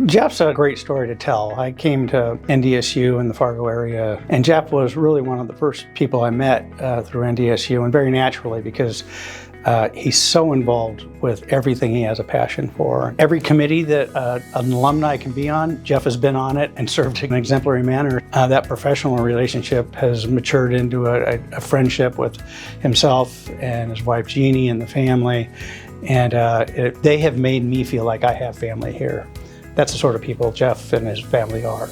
Jeff's a great story to tell. I came to NDSU in the Fargo area, and Jeff was really one of the first people I met through NDSU, and very naturally because he's so involved with everything he has a passion for. Every committee that an alumni can be on, Jeff has been on it and served in an exemplary manner. That professional relationship has matured into a friendship with himself and his wife Jeannie and the family, and they have made me feel like I have family here. That's the sort of people Jeff and his family are.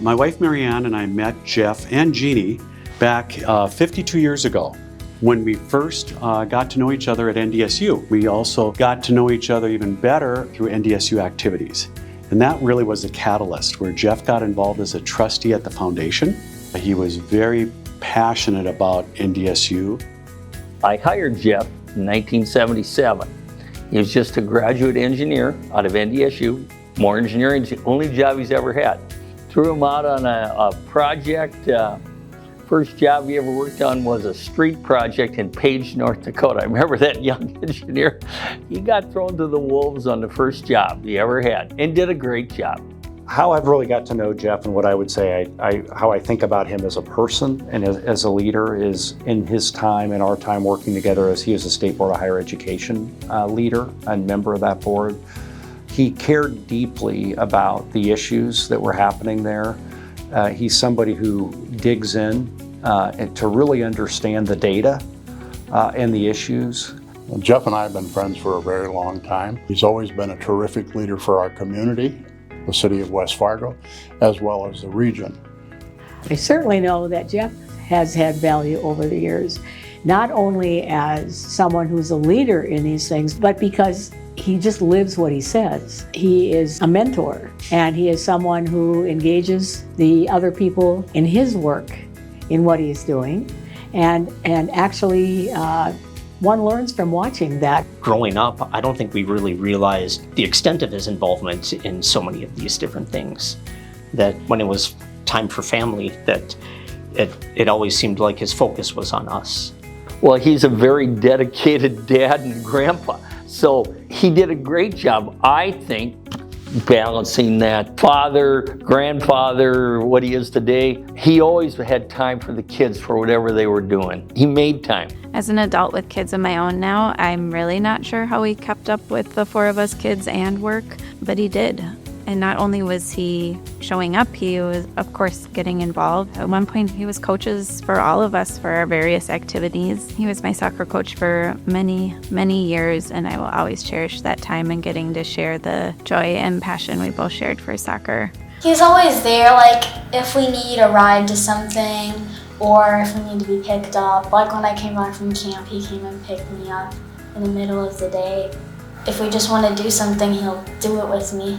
My wife Marianne and I met Jeff and Jeannie back 52 years ago. When we first got to know each other at NDSU, we also got to know each other even better through NDSU activities. And that really was the catalyst where Jeff got involved as a trustee at the foundation. He was very passionate about NDSU. I hired Jeff in 1977. He was just a graduate engineer out of NDSU. More engineering is the only job he's ever had. Threw him out on a project. First job he ever worked on was a street project in Page, North Dakota. I remember that young engineer. He got thrown to the wolves on the first job he ever had and did a great job. How I've really got to know Jeff and what I would say, how I think about him as a person and as a leader is in his time and our time working together as he is a State Board of Higher Education leader and member of that board. He cared deeply about the issues that were happening there. He's somebody who digs in to really understand the data and the issues. Jeff and I have been friends for a very long time. He's always been a terrific leader for our community, the city of West Fargo, as well as the region. I certainly know that Jeff has had value over the years, not only as someone who's a leader in these things, but because he just lives what he says. He is a mentor, and he is someone who engages the other people in his work, in what he's doing, and actually one learns from watching that. Growing up, I don't think we really realized the extent of his involvement in so many of these different things. That when it was time for family, that it always seemed like his focus was on us. Well, he's a very dedicated dad and grandpa. So he did a great job, I think, balancing that father, grandfather, what he is today. He always had time for the kids for whatever they were doing. He made time. As an adult with kids of my own now, I'm really not sure how he kept up with the four of us kids and work, but he did. And not only was he showing up, he was, of course, getting involved. At one point, he was coaches for all of us for our various activities. He was my soccer coach for many, many years, and I will always cherish that time and getting to share the joy and passion we both shared for soccer. He's always there, like if we need a ride to something or if we need to be picked up. Like when I came back from camp, he came and picked me up in the middle of the day. If we just want to do something, he'll do it with me.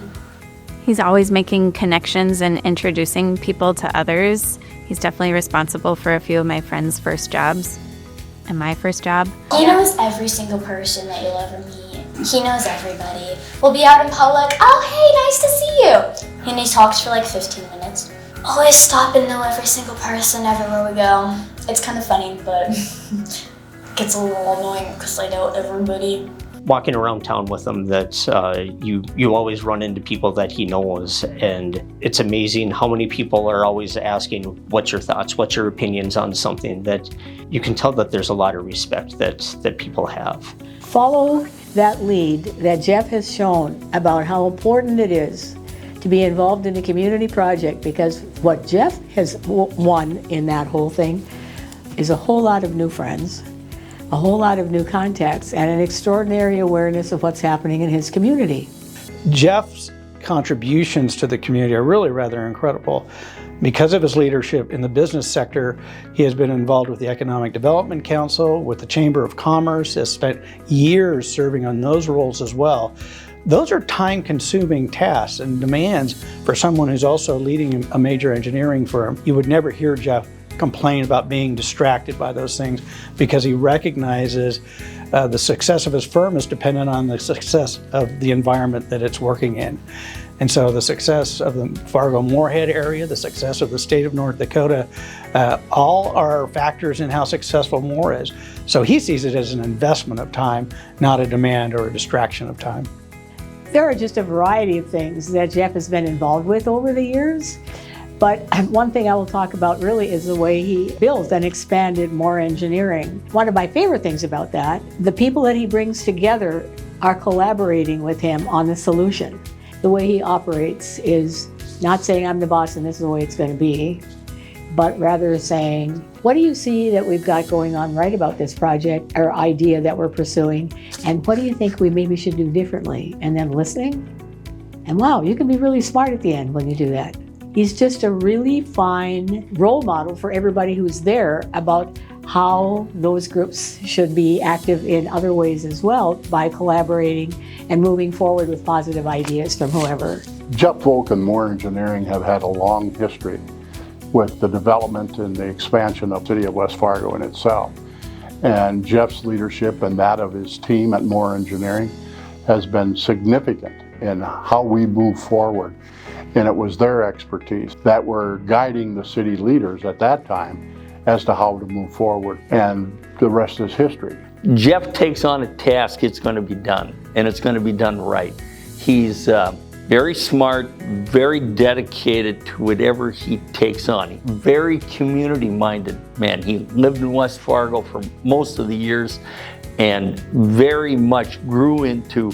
He's always making connections and introducing people to others. He's definitely responsible for a few of my friends' first jobs and my first job. He knows every single person that you'll ever meet. He knows everybody. We'll be out in public, oh hey, nice to see you. And he talks for like 15 minutes. Always stop and know every single person everywhere we go. It's kind of funny, but it gets a little annoying because I know everybody. Walking around town with him, that you always run into people that he knows, and it's amazing how many people are always asking, what's your thoughts, what's your opinions on something, that you can tell that there's a lot of respect that people have. Follow that lead that Jeff has shown about how important it is to be involved in a community project, because what Jeff has won in that whole thing is a whole lot of new friends, a whole lot of new contacts, and an extraordinary awareness of what's happening in his community. Jeff's contributions to the community are really rather incredible. Because of his leadership in the business sector, he has been involved with the Economic Development Council, with the Chamber of Commerce, has spent years serving on those roles as well. Those are time-consuming tasks and demands for someone who's also leading a major engineering firm. You would never hear Jeff complain about being distracted by those things, because he recognizes the success of his firm is dependent on the success of the environment that it's working in. And so the success of the Fargo-Moorhead area, the success of the state of North Dakota, all are factors in how successful Moore is. So he sees it as an investment of time, not a demand or a distraction of time. There are just a variety of things that Jeff has been involved with over the years. But one thing I will talk about really is the way he built and expanded more engineering. One of my favorite things about that, the people that he brings together are collaborating with him on the solution. The way he operates is not saying I'm the boss and this is the way it's going to be, but rather saying, what do you see that we've got going on right about this project or idea that we're pursuing? And what do you think we maybe should do differently? And then listening. And wow, you can be really smart at the end when you do that. He's just a really fine role model for everybody who's there about how those groups should be active in other ways as well by collaborating and moving forward with positive ideas from whoever. Jeff Volk and Moore Engineering have had a long history with the development and the expansion of the city of West Fargo in itself. And Jeff's leadership and that of his team at Moore Engineering has been significant in how we move forward. And it was their expertise that were guiding the city leaders at that time as to how to move forward. And the rest is history. Jeff takes on a task, it's going to be done, and it's going to be done right. He's very smart, very dedicated to whatever he takes on. Very community-minded man. He lived in West Fargo for most of the years and very much grew into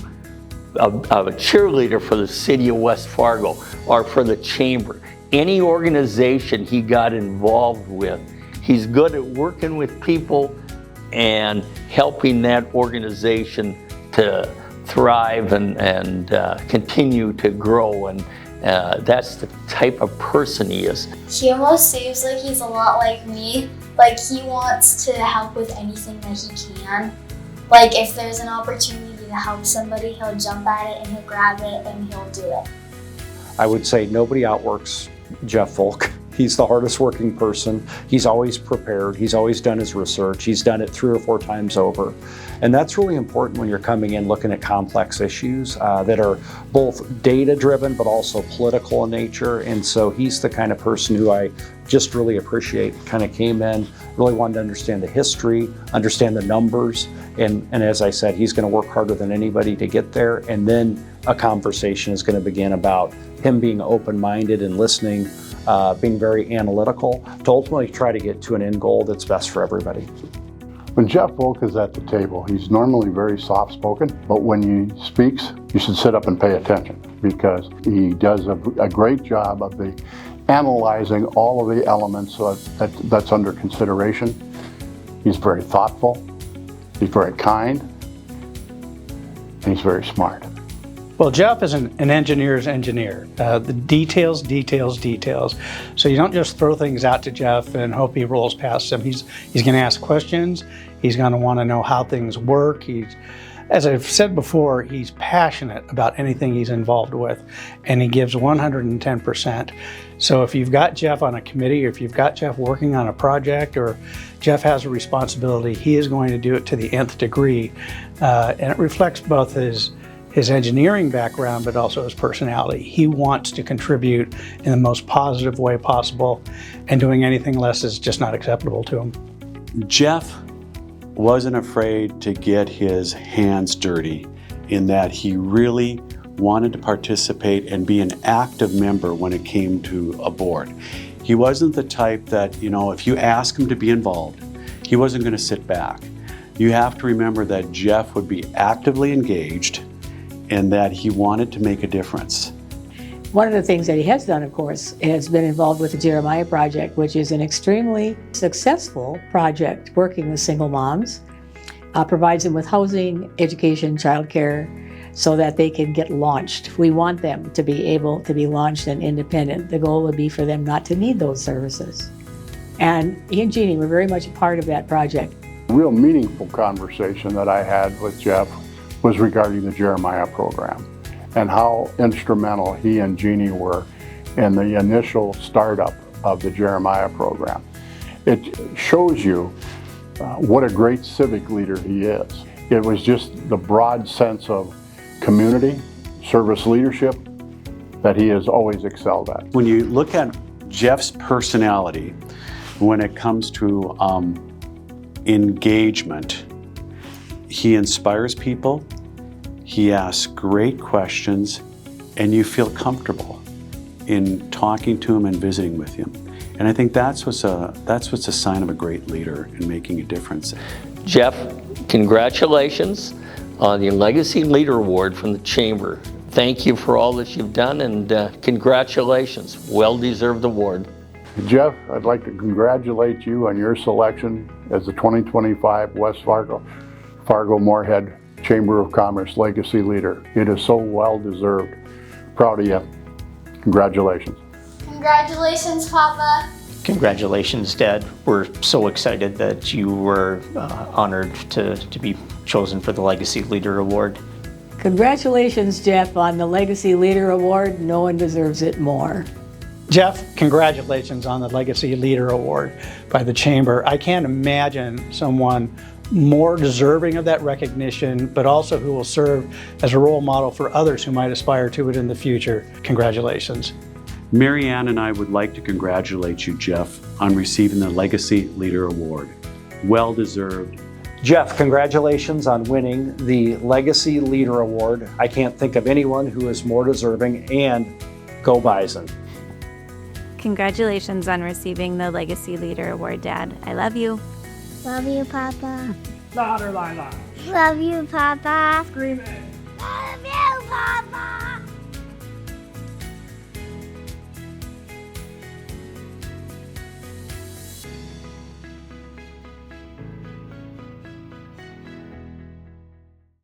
a cheerleader for the city of West Fargo or for the chamber. Any organization he got involved with, he's good at working with people and helping that organization to thrive and continue to grow, and that's the type of person he is. He almost seems like he's a lot like me. Like, he wants to help with anything that he can. Like, if there's an opportunity to help somebody, he'll jump at it and he'll grab it and he'll do it. I would say nobody outworks Jeff Volk. He's the hardest working person. He's always prepared. He's always done his research. He's done it 3 or 4 times over. And that's really important when you're coming in looking at complex issues that are both data driven but also political in nature. And so he's the kind of person who I just really appreciate. Kind of came in, really wanted to understand the history, understand the numbers. And as I said, he's going to work harder than anybody to get there. And then a conversation is going to begin about him being open-minded and listening, being very analytical to ultimately try to get to an end goal that's best for everybody. When Jeff Volk is at the table, he's normally very soft-spoken, but when he speaks, you should sit up and pay attention because he does a great job of analyzing all of the elements that's under consideration. He's very thoughtful, he's very kind, and he's very smart. Well, Jeff is an engineer's engineer. The details. So you don't just throw things out to Jeff and hope he rolls past them. He's going to ask questions. He's going to want to know how things work. As I've said before, he's passionate about anything he's involved with, and he gives 110%. So if you've got Jeff on a committee, or if you've got Jeff working on a project, or Jeff has a responsibility, he is going to do it to the nth degree. And it reflects both his engineering background, but also his personality. He wants to contribute in the most positive way possible, and doing anything less is just not acceptable to him. Jeff wasn't afraid to get his hands dirty in that he really wanted to participate and be an active member when it came to a board. He wasn't the type that, if you ask him to be involved, he wasn't going to sit back. You have to remember that Jeff would be actively engaged and that he wanted to make a difference. One of the things that he has done, of course, has been involved with the Jeremiah Project, which is an extremely successful project working with single moms, provides them with housing, education, childcare, so that they can get launched. We want them to be able to be launched and independent. The goal would be for them not to need those services. And he and Jeannie were very much a part of that project. A real meaningful conversation that I had with Jeff was regarding the Jeremiah program and how instrumental he and Jeannie were in the initial startup of the Jeremiah program. It shows you what a great civic leader he is. It was just the broad sense of community, service leadership that he has always excelled at. When you look at Jeff's personality, when it comes to engagement, he inspires people, He asks great questions, and you feel comfortable in talking to him and visiting with him. And I think that's what's a sign of a great leader in making a difference. Jeff, congratulations on the Legacy Leader Award from the Chamber. Thank you for all that you've done, and congratulations. Well-deserved award. Jeff, I'd like to congratulate you on your selection as the 2025 West Fargo-Moorhead Chamber of Commerce Legacy Leader. It is so well-deserved. Proud of you. Congratulations. Congratulations, Papa. Congratulations, Dad. We're so excited that you were honored to be chosen for the Legacy Leader Award. Congratulations, Jeff, on the Legacy Leader Award. No one deserves it more. Jeff, congratulations on the Legacy Leader Award by the Chamber. I can't imagine someone more deserving of that recognition, but also who will serve as a role model for others who might aspire to it in the future. Congratulations. Mary Ann and I would like to congratulate you, Jeff, on receiving the Legacy Leader Award. Well deserved. Jeff, congratulations on winning the Legacy Leader Award. I can't think of anyone who is more deserving, and go Bison. Congratulations on receiving the Legacy Leader Award, Dad. I love you. Love you, Papa. Louder, Lila. Love you, Papa. Scream it. Love you, Papa.